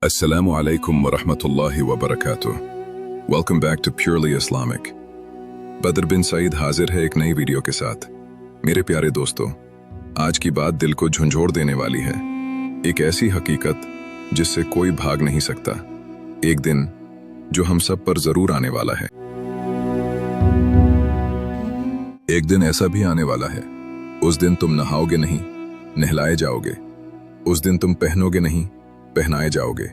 Assalamu alaikum wa rahmatullahi wa barakatuh. Welcome back to Purely Islamic. बदर बिन सईद हाजिर है एक नई वीडियो के साथ। मेरे प्यारे दोस्तों, आज की बात दिल को झंझोड़ देने वाली है। एक ऐसी हकीकत जिससे कोई भाग नहीं सकता। एक दिन जो हम सब पर जरूर आने वाला है। एक दिन ऐसा भी आने वाला है, उस दिन तुम नहाओगे नहीं, नहलाए जाओगे। उस दिन तुम पहनोगे नहीं, पहनाए जाओगे।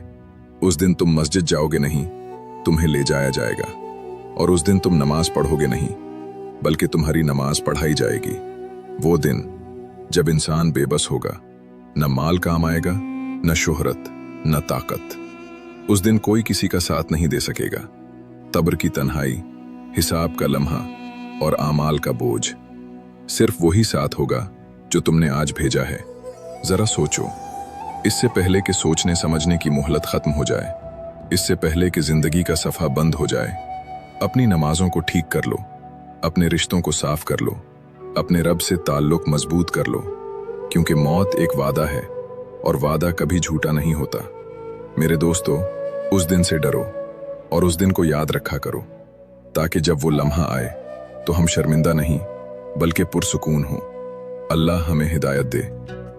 उस दिन तुम मस्जिद जाओगे नहीं, तुम्हें ले जाया जाएगा। और उस दिन तुम नमाज पढ़ोगे नहीं, बल्कि तुम्हारी नमाज पढ़ाई जाएगी। वो दिन जब इंसान बेबस होगा, न माल काम आएगा, न शोहरत, न ताकत। उस दिन कोई किसी का साथ नहीं दे सकेगा। कब्र की तन्हाई, हिसाब का लम्हा और आमाल का बोझ, सिर्फ वही साथ होगा जो तुमने आज भेजा है। जरा सोचो, इससे पहले कि सोचने समझने की मोहलत खत्म हो जाए, इससे पहले कि जिंदगी का सफा बंद हो जाए, अपनी नमाजों को ठीक कर लो, अपने रिश्तों को साफ कर लो, अपने रब से ताल्लुक मजबूत कर लो, क्योंकि मौत एक वादा है और वादा कभी झूठा नहीं होता। मेरे दोस्तों, उस दिन से डरो और उस दिन को याद रखा करो, ताकि जब वो लम्हा आए तो हम शर्मिंदा नहीं बल्कि पुरसुकून हो। अल्लाह हमें हिदायत दे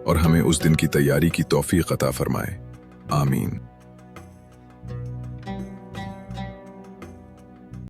और हमें उस दिन की तैयारी की तौफीक अता फरमाए। आमीन।